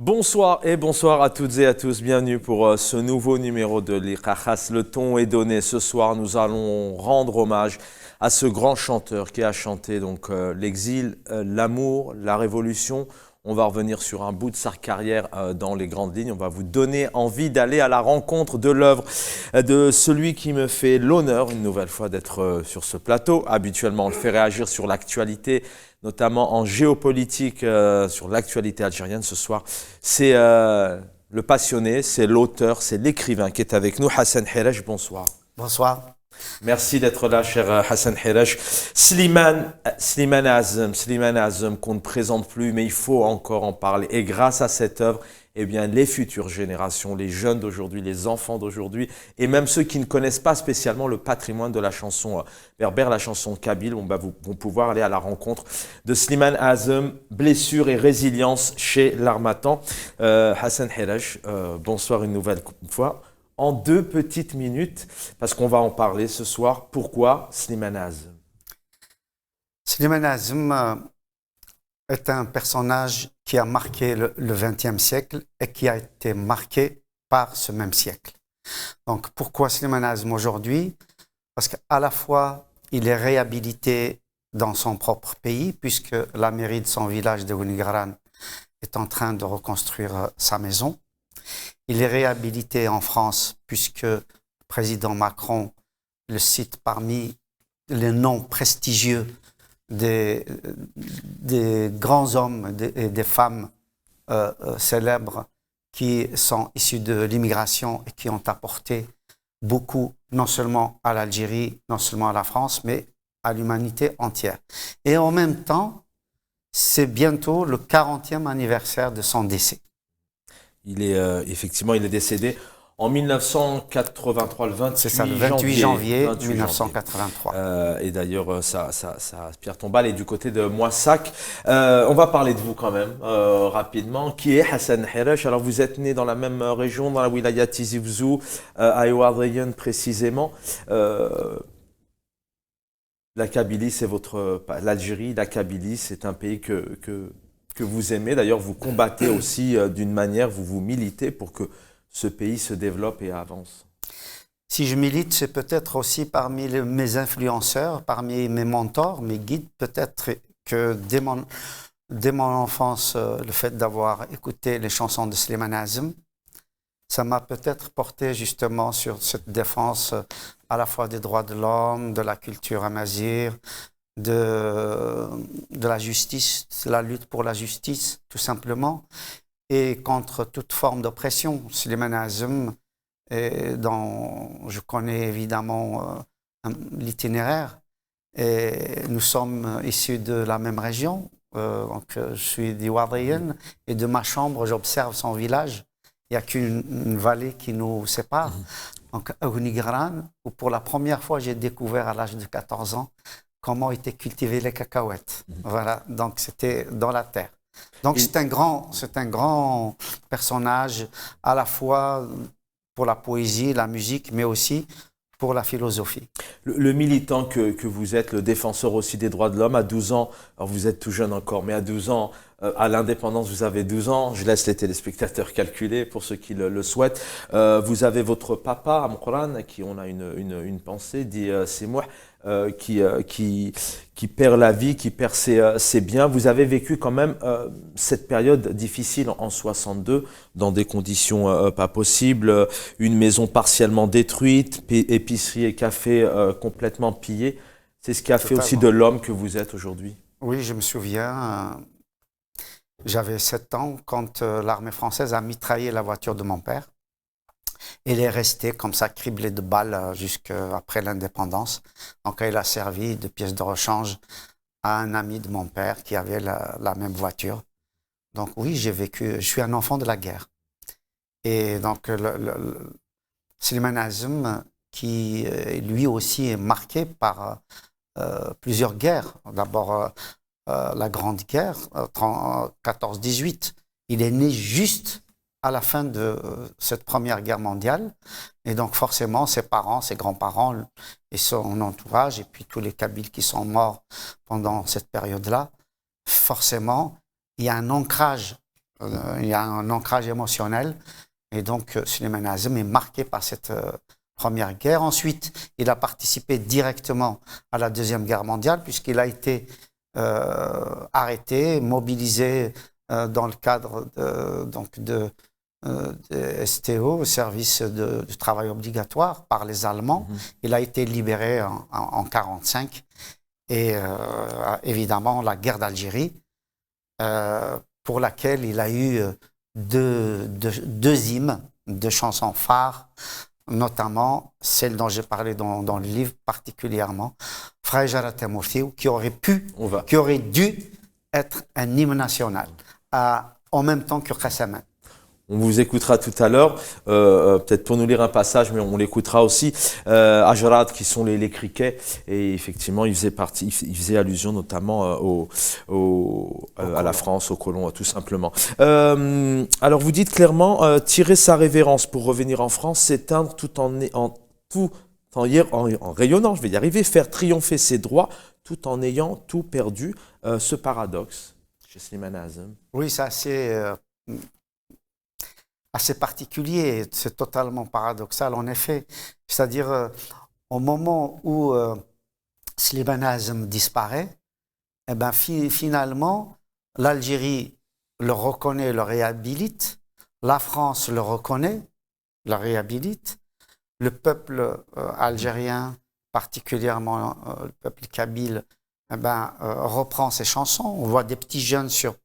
Bonsoir et bonsoir à toutes et à tous. Bienvenue pour ce nouveau numéro de l'Iqakhas. Le ton est donné. Ce soir, nous allons rendre hommage à ce grand chanteur qui a chanté donc l'exil, l'amour, la révolution. On va revenir sur un bout de sa carrière dans les grandes lignes. On va vous donner envie d'aller à la rencontre de l'œuvre de celui qui me fait l'honneur une nouvelle fois d'être sur ce plateau. Habituellement, on le fait réagir sur l'actualité, notamment en géopolitique, sur l'actualité algérienne. Ce soir, c'est le passionné, c'est l'auteur, c'est l'écrivain qui est avec nous, Hassan Hirej. Bonsoir. Bonsoir. Merci d'être là, cher Hassan Hirej. Slimane Azem, qu'on ne présente plus, mais il faut encore en parler. Et grâce à cette œuvre, eh bien, les futures générations, les jeunes d'aujourd'hui, les enfants d'aujourd'hui, et même ceux qui ne connaissent pas spécialement le patrimoine de la chanson berbère, la chanson kabyle, vont pouvoir aller à la rencontre de Slimane Azem, blessure et résilience chez l'Harmattan. Hassan Hirej, bonsoir une nouvelle fois. En 2 petites minutes, parce qu'on va en parler ce soir. Pourquoi Slimane Azem? Slimane Azem est un personnage qui a marqué le XXe siècle et qui a été marqué par ce même siècle. Donc pourquoi Slimane Azem aujourd'hui? Parce qu'à la fois, il est réhabilité dans son propre pays, puisque la mairie de son village de Ouenigaran est en train de reconstruire sa maison. Il est réhabilité en France puisque le président Macron le cite parmi les noms prestigieux des grands hommes et des femmes célèbres qui sont issus de l'immigration et qui ont apporté beaucoup, non seulement à l'Algérie, non seulement à la France, mais à l'humanité entière. Et en même temps, c'est bientôt le 40e anniversaire de son décès. Il est effectivement, il est décédé en 1983, le 28 C'est ça, le 28 janvier 1983. Et d'ailleurs, sa pierre tombale est du côté de Moissac. On va parler de vous quand même rapidement. Qui est Hassan Hirej? Alors, vous êtes né dans la même région, dans la wilaya Tizi Ouzou, à Ouadrien précisément. La Kabylie, c'est l'Algérie, la Kabylie, c'est un pays que vous aimez. D'ailleurs, vous combattez aussi d'une manière, vous militez pour que ce pays se développe et avance. Si je milite, c'est peut-être aussi parmi mes influenceurs, parmi mes mentors, mes guides. Peut-être que dès mon enfance, le fait d'avoir écouté les chansons de Slimane Azem, ça m'a peut-être porté justement sur cette défense à la fois des droits de l'homme, de la culture amazigh, de la justice, de la lutte pour la justice, tout simplement, et contre toute forme d'oppression. Slimane Azem, je connais évidemment l'itinéraire, et nous sommes issus de la même région. Donc, je suis d'Iouadrien, et de ma chambre, j'observe son village. Il n'y a qu'une vallée qui nous sépare. Donc, à Ouenigaran, où pour la première fois, j'ai découvert à l'âge de 14 ans comment étaient cultivées les cacahuètes. Voilà, donc c'était dans la terre. Donc c'est un grand personnage, à la fois pour la poésie, la musique, mais aussi pour la philosophie. Le militant que vous êtes, le défenseur aussi des droits de l'homme, à 12 ans, alors vous êtes tout jeune encore, mais à 12 ans, à l'indépendance, vous avez 12 ans, je laisse les téléspectateurs calculer pour ceux qui le souhaitent. Vous avez votre papa, Amqouran, à qui on a une pensée, dit c'est moi, qui perd la vie, qui perd ses biens. Vous avez vécu quand même cette période difficile en 62, dans des conditions pas possibles, une maison partiellement détruite, épicerie et café complètement pillés. C'est ce qui a fait aussi de l'homme que vous êtes aujourd'hui. Oui, je me souviens, j'avais 7 ans quand l'armée française a mitraillé la voiture de mon père. Elle est restée comme ça, criblée de balles jusqu'après l'indépendance. Donc, elle a servi de pièce de rechange à un ami de mon père qui avait la même voiture. Donc, oui, j'ai vécu, je suis un enfant de la guerre. Et donc, Slimane Azem, qui lui aussi est marqué par plusieurs guerres. D'abord, la Grande Guerre, 14-18. Il est né juste à la fin de cette Première Guerre mondiale. Et donc forcément, ses parents, ses grands-parents et son entourage, et puis tous les Kabyles qui sont morts pendant cette période-là, forcément, il y a un ancrage il y a un ancrage émotionnel. Et donc, Slimane Azem est marqué par cette Première Guerre. Ensuite, il a participé directement à la Deuxième Guerre mondiale, puisqu'il a été arrêté, mobilisé dans le cadre de STO, service de travail obligatoire, par les Allemands. Il a été libéré en 1945. Et évidemment, la guerre d'Algérie, pour laquelle il a eu deux hymnes, deux chansons phares, notamment celle dont j'ai parlé dans le livre particulièrement, Fraïjarat Mourti, qui aurait dû être un hymne national, en même temps que Qassaman. On vous écoutera tout à l'heure, peut-être pour nous lire un passage, mais on l'écoutera aussi. Ajrad, qui sont les criquets, et effectivement, il faisait allusion notamment à la France, aux colons, tout simplement. Alors, vous dites clairement, tirer sa révérence pour revenir en France, s'éteindre tout en rayonnant, je vais y arriver, faire triompher ses droits, tout en ayant tout perdu. Ce paradoxe chez Slimane Azem. Oui, ça c'est assez particulier, c'est totalement paradoxal en effet. C'est-à-dire, au moment où Slimane Azem disparaît, eh ben, finalement, l'Algérie le reconnaît, le réhabilite, la France le reconnaît, le réhabilite, le peuple algérien, particulièrement le peuple kabyle, eh ben, reprend ses chansons. On voit des petits jeunes sur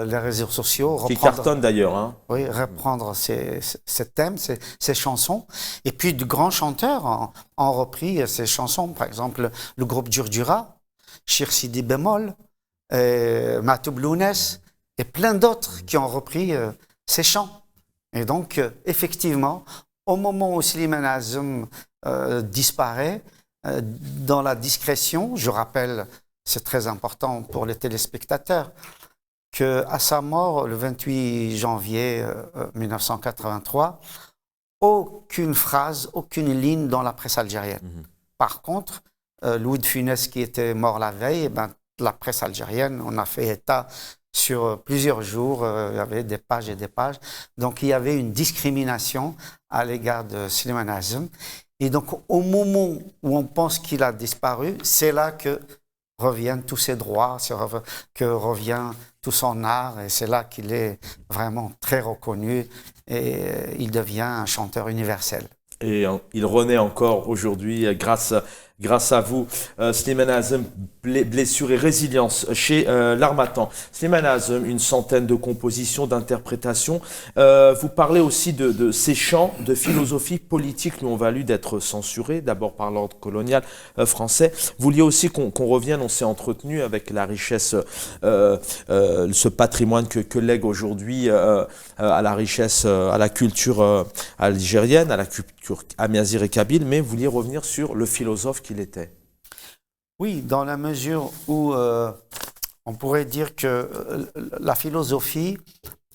les réseaux sociaux. Qui cartonnent d'ailleurs. Hein. Oui, reprendre ces thèmes, ces chansons. Et puis de grands chanteurs ont repris ces chansons. Par exemple, le groupe Djurdjura, Chir Sidi Bémol, Matoub Lounès et plein d'autres qui ont repris ces chants. Et donc, effectivement, au moment où Slimane Azem disparaît, dans la discrétion, je rappelle, c'est très important pour les téléspectateurs, qu'à sa mort, le 28 janvier 1983, aucune phrase, aucune ligne dans la presse algérienne. Par contre, Louis de Funès, qui était mort la veille, la presse algérienne, on a fait état sur plusieurs jours, il y avait des pages et des pages. Donc, il y avait une discrimination à l'égard de Slimane Azem. Et donc, au moment où on pense qu'il a disparu, c'est là que reviennent tous ses droits, que revient tout son art, et c'est là qu'il est vraiment très reconnu et il devient un chanteur universel. Et il renaît encore aujourd'hui grâce à vous. Slimane Azem, blessure et résilience chez l'Harmattan. Slimane Azem, une centaine de compositions, d'interprétations. Vous parlez aussi de ces chants de philosophie politique lui ont valu d'être censurés, d'abord par l'ordre colonial français. Vous vouliez aussi qu'on revienne, on s'est entretenu avec la richesse, ce patrimoine que lègue aujourd'hui à la richesse, à la culture algérienne, à la culture amazigh et kabyle, mais vous vouliez revenir sur le philosophe qu'il était. Oui, dans la mesure où on pourrait dire que la philosophie,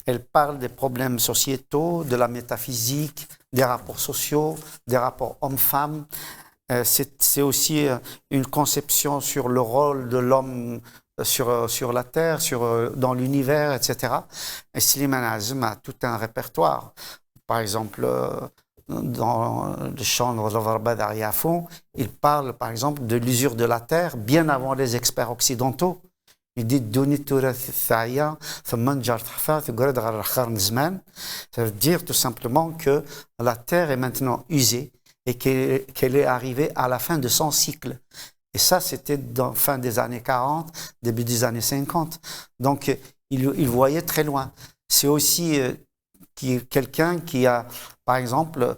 elle parle des problèmes sociétaux, de la métaphysique, des rapports sociaux, des rapports hommes-femmes. C'est aussi une conception sur le rôle de l'homme sur la Terre, dans l'univers, etc. Et Slimane Azem a tout un répertoire. Par exemple, dans le chant de Varba d'Ariafon, il parle par exemple de l'usure de la terre bien avant les experts occidentaux. Il dit ça veut dire tout simplement que la terre est maintenant usée et qu'elle est arrivée à la fin de son cycle. Et ça, c'était dans fin des années 40, début des années 50. Donc, il voyait très loin. C'est aussi quelqu'un qui a, par exemple,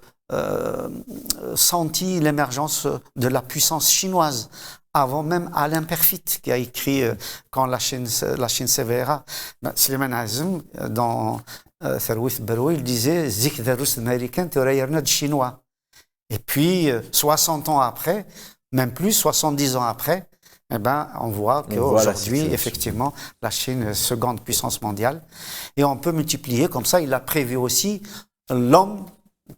senti l'émergence de la puissance chinoise, avant même Alain Perfit, qui a écrit quand la Chine s'éveillera. Slimane Azem, dans Tharwith Barou, il disait « Zik darus américain, de chinois ». Et puis, 60 ans après, même plus, 70 ans après, eh ben, on voit qu'aujourd'hui, effectivement, la Chine est seconde puissance mondiale. Et on peut multiplier, comme ça, il a prévu aussi l'homme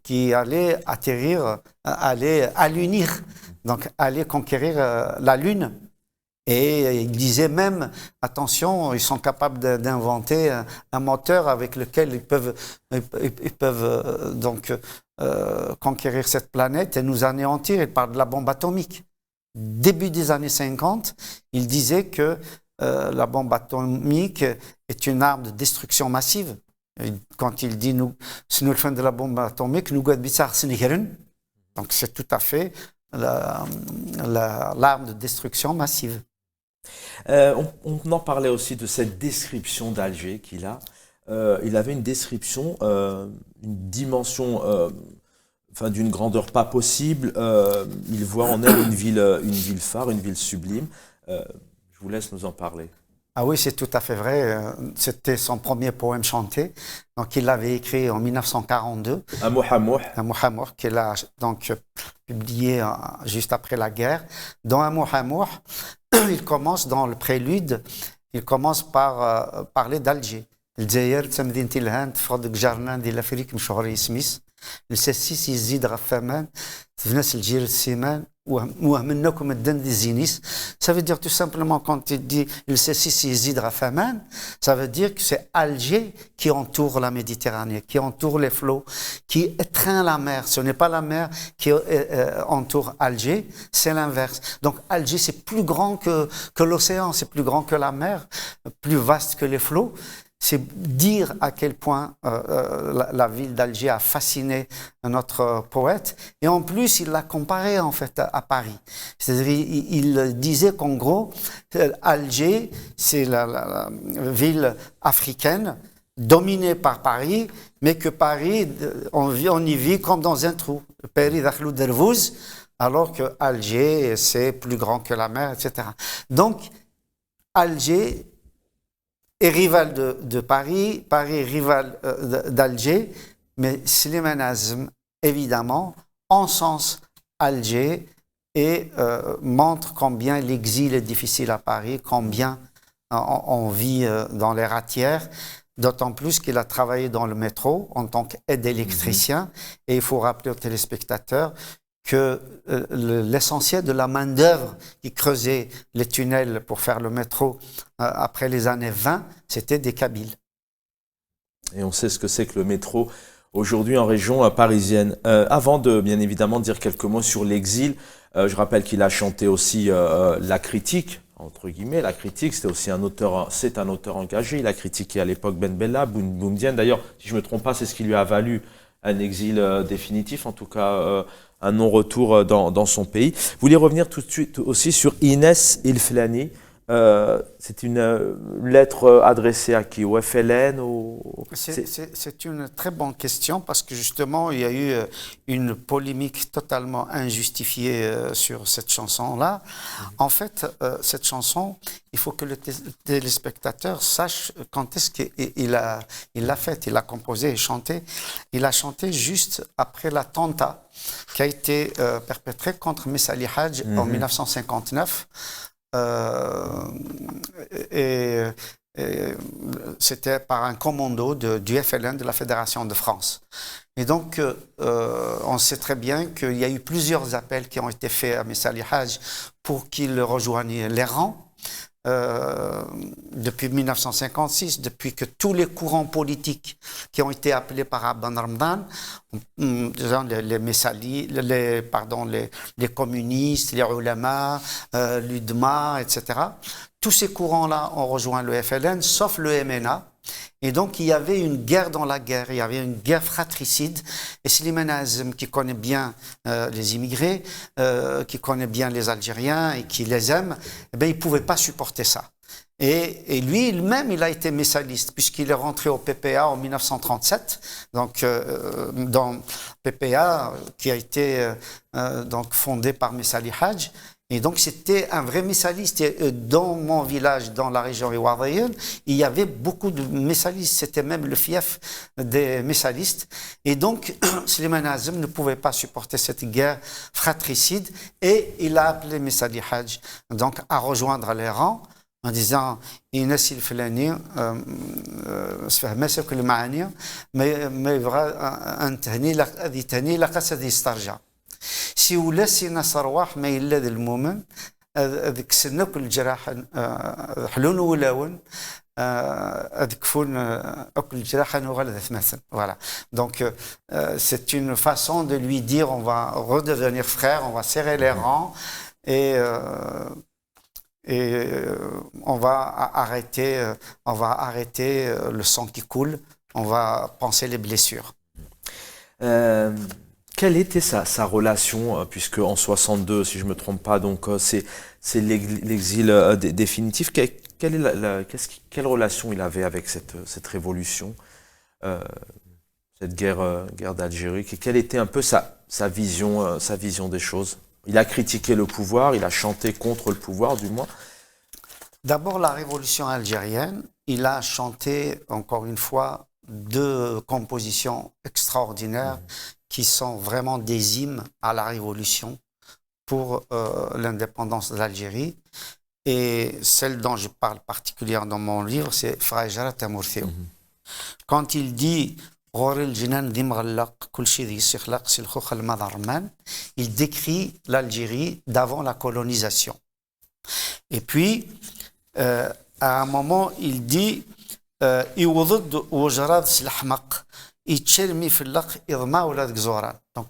qui allait atterrir, allait l'unir, donc allait conquérir la Lune. Et il disait même, attention, ils sont capables d'inventer un moteur avec lequel ils peuvent donc conquérir cette planète et nous anéantir. Il parle de la bombe atomique. Début des années 50, il disait que la bombe atomique est une arme de destruction massive. Et quand il dit nous, si nous le faisons de la bombe atomique, nous donc c'est tout à fait l'arme de destruction massive. On en parlait aussi de cette description d'Alger qu'il a. Il avait une description, une dimension, enfin d'une grandeur pas possible. Il voit en elle une ville phare, une ville sublime. Je vous laisse nous en parler. Ah oui, c'est tout à fait vrai. C'était son premier poème chanté. Donc, il l'avait écrit en 1942. Un Mohamour. Un Mohamour, qu'il a donc publié juste après la guerre. Dans un Mohamour, il commence dans le prélude, il commence par parler d'Alger. الجزائر تمدينة الهند تفرض جارنا ديال الافريق مشهور يسميس السيس يزيد غفامان تفناس الجير السيمان وهمناكم الدن دي زينيس. Ça veut dire tout simplement quand il dit le sessis yezid rafaman, ça veut dire que c'est Alger qui entoure la Méditerranée, qui entoure les flots, qui étreint la mer. Ce n'est pas la mer qui entoure Alger, c'est l'inverse. Donc Alger c'est plus grand que l'océan, c'est plus grand que la mer, plus vaste que les flots. C'est dire à quel point la ville d'Alger a fasciné notre poète. Et en plus, il l'a comparé en fait à Paris. C'est-à-dire, il disait qu'en gros, Alger, c'est la ville africaine dominée par Paris, mais que Paris, on y vit comme dans un trou. Paris d'Akhlou Dervouz, alors que Alger, c'est plus grand que la mer, etc. Donc, Alger est rival de Paris, Paris est rival d'Alger, mais Slimane Azm, évidemment, encense Alger et montre combien l'exil est difficile à Paris, combien on vit dans les ratières, d'autant plus qu'il a travaillé dans le métro en tant qu'aide électricien. Et il faut rappeler aux téléspectateurs que l'essentiel de la main-d'œuvre qui creusait les tunnels pour faire le métro après les années 20, c'était des Kabyles. Et on sait ce que c'est que le métro aujourd'hui en région parisienne. Avant de bien évidemment dire quelques mots sur l'exil, je rappelle qu'il a chanté aussi la critique, entre guillemets. La critique, c'était aussi un auteur engagé. Il a critiqué à l'époque Ben Bella, Boumedienne. D'ailleurs, si je ne me trompe pas, c'est ce qui lui a valu un exil définitif, en tout cas un non-retour dans son pays. Vous voulez revenir tout de suite aussi sur Inès Ilflani. C'est une lettre adressée à qui? Au FLN C'est une très bonne question parce que justement, il y a eu une polémique totalement injustifiée sur cette chanson-là. En fait, cette chanson, il faut que le téléspectateur sache quand est-ce qu'il l'a faite. Il l'a composée et chantée. Il a chanté juste après l'attentat qui a été perpétré contre Messali Hadj en 1959. Et c'était par un commando du FLN, de la Fédération de France. Et donc, on sait très bien qu'il y a eu plusieurs appels qui ont été faits à Messali Hadj pour qu'il rejoigne les rangs. Depuis 1956, depuis que tous les courants politiques qui ont été appelés par Abban Ramadan, les Messali, les communistes, les ulama, l'UDMA, etc., tous ces courants-là ont rejoint le FLN, sauf le MNA. Et donc, il y avait une guerre dans la guerre, il y avait une guerre fratricide. Et Slimane Azm, qui connaît bien les immigrés, qui connaît bien les Algériens et qui les aime, eh bien, il ne pouvait pas supporter ça. Et lui-même, il a été messaliste, puisqu'il est rentré au PPA en 1937, donc dans PPA, qui a été donc fondé par Messali Hadj. Et donc, c'était un vrai messaliste. Et dans mon village, dans la région Iwadayen, il y avait beaucoup de messalistes. C'était même le fief des messalistes. Et donc, Slimane Azm ne pouvait pas supporter cette guerre fratricide. Et il a appelé Messali Hadj donc, à rejoindre les rangs en disant Inès Ilflani, سفهمت كل المعاني ما يبغى أن تهني هذه تهني لقد يسترجع. Si vous laissez notre roi, mais il est le moment, هذيك سنك الجراح حلون ولاون هذيك فون أكل الجراح نغلظ ثمثن. Voilà. Donc c'est une façon de lui dire on va redevenir frère, on va serrer les rangs et on va arrêter le sang qui coule, on va panser les blessures. Quelle était sa relation, puisque en 62, si je me trompe pas, donc c'est l'exil définitif. Quelle relation il avait avec cette révolution, cette guerre d'Algérie? Quelle était un peu sa vision des choses? Il a critiqué le pouvoir, il a chanté contre le pouvoir, du moins. D'abord, la révolution algérienne, il a chanté, encore une fois, 2 compositions extraordinaires qui sont vraiment des hymnes à la révolution pour l'indépendance de l'Algérie. Et celle dont je parle particulièrement dans mon livre, c'est Fraïjara Tamourthio. Quand il dit il décrit l'Algérie d'avant la colonisation. Et puis, à un moment, il dit donc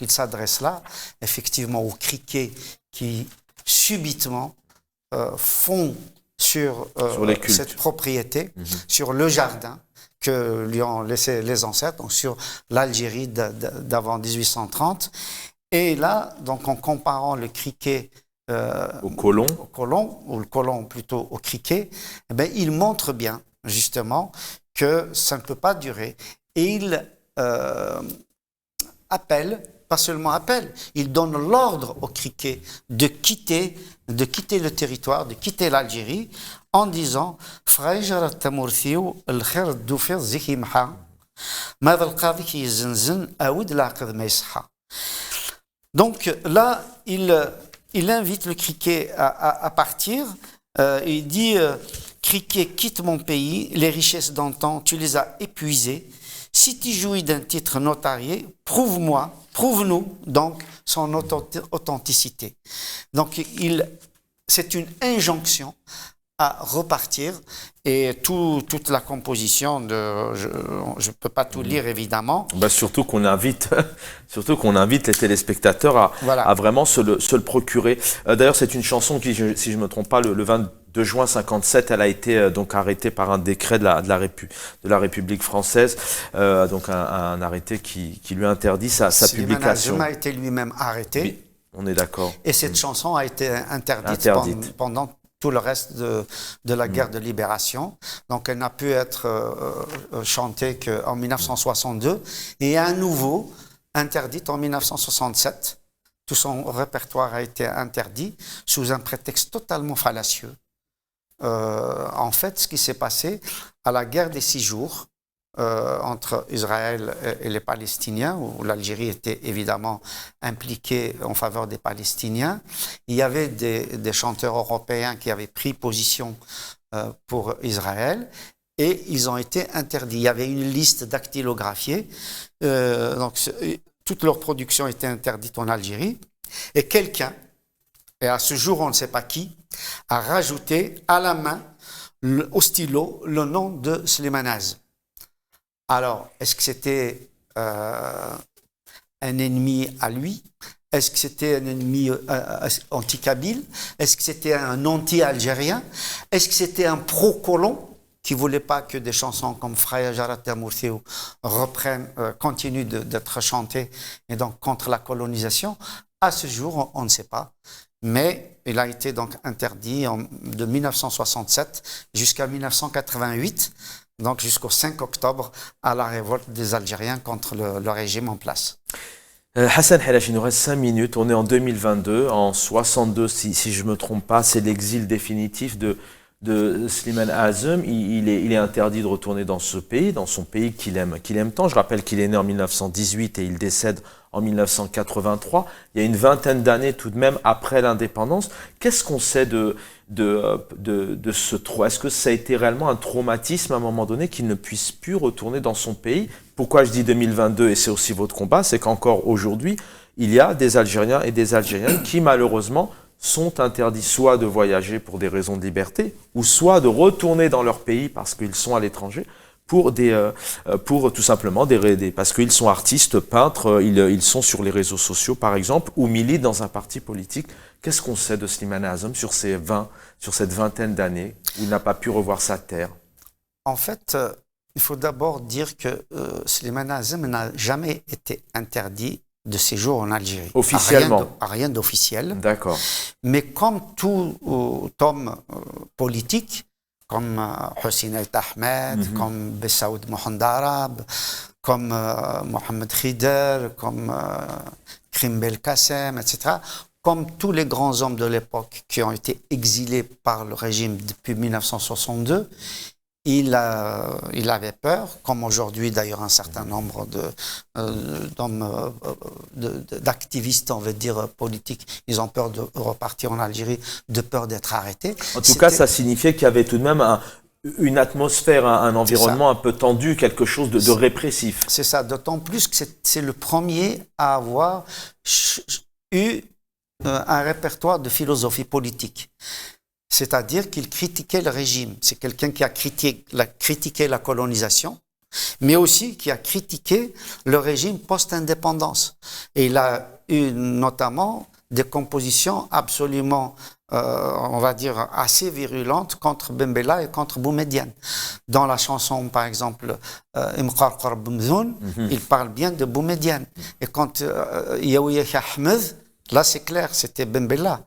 il s'adresse là, effectivement, aux criquets qui subitement font sur cette propriété, sur le jardin que lui ont laissé les ancêtres, donc sur l'Algérie d'avant 1830. Et là, donc en comparant le criquet au colon, ou le colon plutôt au criquet, eh bien, il montre bien justement que ça ne peut pas durer. Et il appelle, pas seulement appelle, il donne l'ordre au criquet de quitter le territoire, de quitter l'Algérie, en disant donc là, il invite le criquet à partir. Il dit criquet, quitte mon pays, les richesses d'antan, tu les as épuisées. Si tu jouis d'un titre notarié, prouve-nous donc son authenticité. Donc c'est une injonction à repartir, et toute la composition je ne peux pas tout lire évidemment. Bah surtout qu'on invite les téléspectateurs à vraiment se le procurer. D'ailleurs, c'est une chanson qui, si je me trompe pas, le 22 juin 57, elle a été donc arrêtée par un décret de la République française, donc un arrêté qui lui interdit sa publication. Slimane Azem a été lui-même arrêté. Oui, on est d'accord. Et cette chanson a été interdite. Pendant tout le reste de la guerre de libération. Donc, elle n'a pu être chantée qu'en 1962 et à nouveau interdite en 1967. Tout son répertoire a été interdit sous un prétexte totalement fallacieux. En fait, ce qui s'est passé à la guerre des 6 jours entre Israël et les Palestiniens, où l'Algérie était évidemment impliquée en faveur des Palestiniens, il y avait des chanteurs européens qui avaient pris position pour Israël et ils ont été interdits. Il y avait une liste dactylographiée, donc toute leur production était interdite en Algérie, et quelqu'un, et à ce jour on ne sait pas qui, a rajouté à la main, au stylo, le nom de Slimane Azem. Alors, est-ce que c'était un ennemi à lui? Est-ce que c'était un ennemi anti-kabyle? Est-ce que c'était un anti-algérien? Est-ce que c'était un pro-colon qui ne voulait pas que des chansons comme Fraïjara Tamourthio continuent d'être chantées et donc contre la colonisation? À ce jour, on ne sait pas. Mais il a été donc interdit de 1967 jusqu'à 1988. Donc jusqu'au 5 octobre, à la révolte des Algériens contre le régime en place. Hassan Helachi, il nous reste 5 minutes, on est en 2022, en 62 si je ne me trompe pas, c'est l'exil définitif de Slimane Azem. Il est interdit de retourner dans son pays qu'il aime tant. Je rappelle qu'il est né en 1918 et il décède en 1983. Il y a une vingtaine d'années tout de même après l'indépendance. Qu'est-ce qu'on sait de ce trauma? Est-ce que ça a été réellement un traumatisme à un moment donné qu'il ne puisse plus retourner dans son pays? Pourquoi je dis 2022 et c'est aussi votre combat? C'est qu'encore aujourd'hui, il y a des Algériens et des Algériennes qui malheureusement sont interdits soit de voyager pour des raisons de liberté, ou soit de retourner dans leur pays parce qu'ils sont à l'étranger, pour tout simplement parce qu'ils sont artistes, peintres, ils sont sur les réseaux sociaux par exemple, ou militent dans un parti politique. Qu'est-ce qu'on sait de Slimane Azem sur cette vingtaine d'années où il n'a pas pu revoir sa terre? En fait, il faut d'abord dire que Slimane Azem n'a jamais été interdit de séjour en Algérie. Officiellement. Rien d'officiel. D'accord. Mais comme tout homme politique, comme Hossein El Ahmed, comme Bessaoud Mohandarab, comme Mohamed Khider, comme Krim Belkacem, etc., comme tous les grands hommes de l'époque qui ont été exilés par le régime depuis 1962, il avait peur, comme aujourd'hui d'ailleurs un certain nombre d'activistes, on veut dire, politiques, ils ont peur de repartir en Algérie, de peur d'être arrêtés. En tout cas, ça signifiait qu'il y avait tout de même une atmosphère, un environnement un peu tendu, quelque chose de répressif. C'est ça, d'autant plus que c'est le premier à avoir eu un répertoire de philosophie politique. C'est-à-dire qu'il critiquait le régime. C'est quelqu'un qui a critiqué la colonisation, mais aussi qui a critiqué le régime post-indépendance. Et il a eu notamment des compositions absolument, on va dire, assez virulentes contre Ben Bella et contre Boumediene. Dans la chanson, par exemple, Imqarqar Bmzoun, il parle bien de Boumediene. Et quand Yaouyak Ahmed, là, c'est clair, c'était Ben Bella.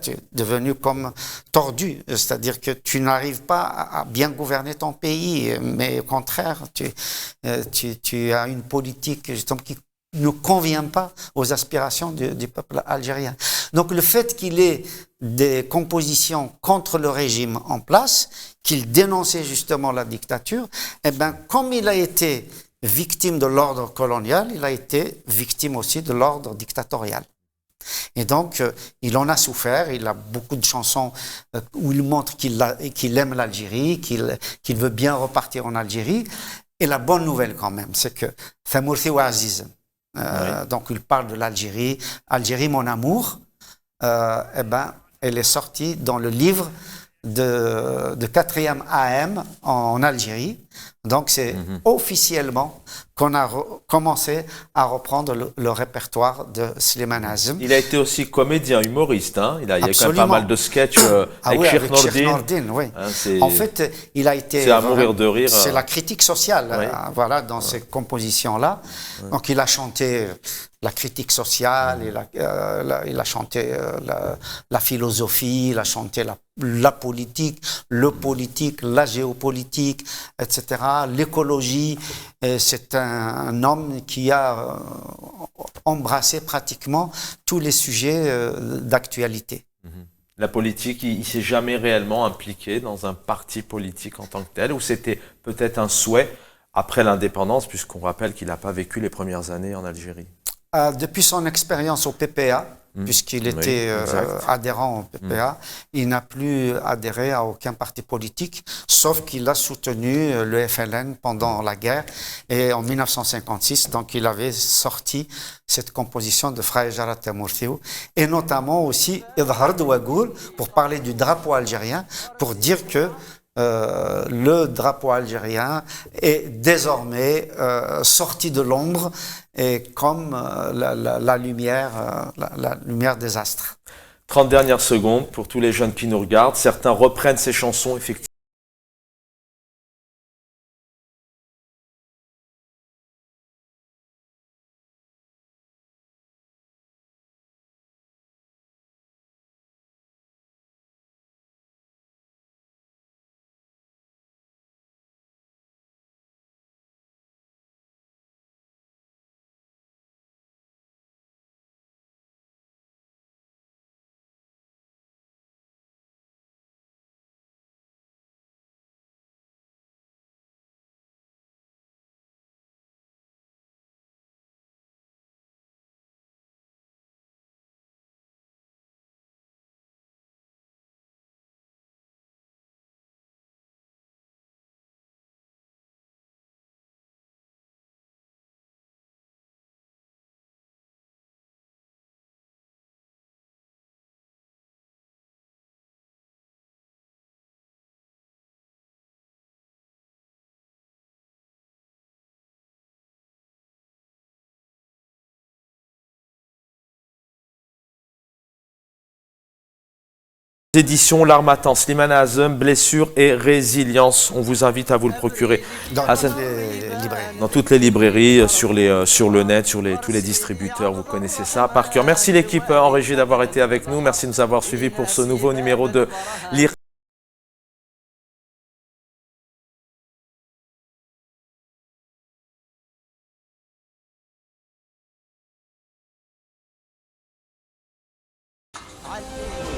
Tu es devenu comme tordu, c'est-à-dire que tu n'arrives pas à bien gouverner ton pays, mais au contraire, tu as une politique justement qui ne convient pas aux aspirations du peuple algérien. Donc le fait qu'il ait des compositions contre le régime en place, qu'il dénonçait justement la dictature, eh bien, comme il a été victime de l'ordre colonial, il a été victime aussi de l'ordre dictatorial. Et donc, il en a souffert, il a beaucoup de chansons où il montre qu'il aime l'Algérie, qu'il veut bien repartir en Algérie. Et la bonne nouvelle quand même, c'est que Famourthi Ouaziz, donc il parle de l'Algérie, Algérie mon amour, eh ben, elle est sortie dans le livre de 4e AM en Algérie. Donc c'est officiellement qu'on a commencé à reprendre le répertoire de Slimane Azem. Il a été aussi comédien, humoriste. Hein. Il y a quand même pas mal de sketchs avec Cheikh Nordine. Oui. Hein, en fait, il a été... C'est à mourir de rire. C'est la critique sociale, voilà, dans ces compositions-là. Donc il a chanté la critique sociale, il a chanté la philosophie, il a chanté la politique, le politique, la géopolitique, etc., l'écologie. C'est un homme qui a embrassé pratiquement tous les sujets d'actualité. La politique, il ne s'est jamais réellement impliqué dans un parti politique en tant que tel, ou c'était peut-être un souhait après l'indépendance, puisqu'on rappelle qu'il n'a pas vécu les premières années en Algérie. Depuis son expérience au PPA, puisqu'il était adhérent au PPA, il n'a plus adhéré à aucun parti politique, sauf qu'il a soutenu le FLN pendant la guerre. Et en 1956, donc, il avait sorti cette composition de Frère Jarat Mourthiou, et notamment aussi Idhar Douagoul, pour parler du drapeau algérien, pour dire que le drapeau algérien est désormais sorti de l'ombre et comme la lumière des astres. 30 dernières secondes pour tous les jeunes qui nous regardent. Certains reprennent ces chansons, effectivement. Éditions L'Harmattan, Slimane Azem, blessure et résilience. On vous invite à vous le procurer. Dans toutes les librairies, sur le net, sur tous les distributeurs, vous connaissez ça par cœur. Merci l'équipe en régie d'avoir été avec nous. Merci de nous avoir suivis pour ce nouveau numéro de Lire. علمني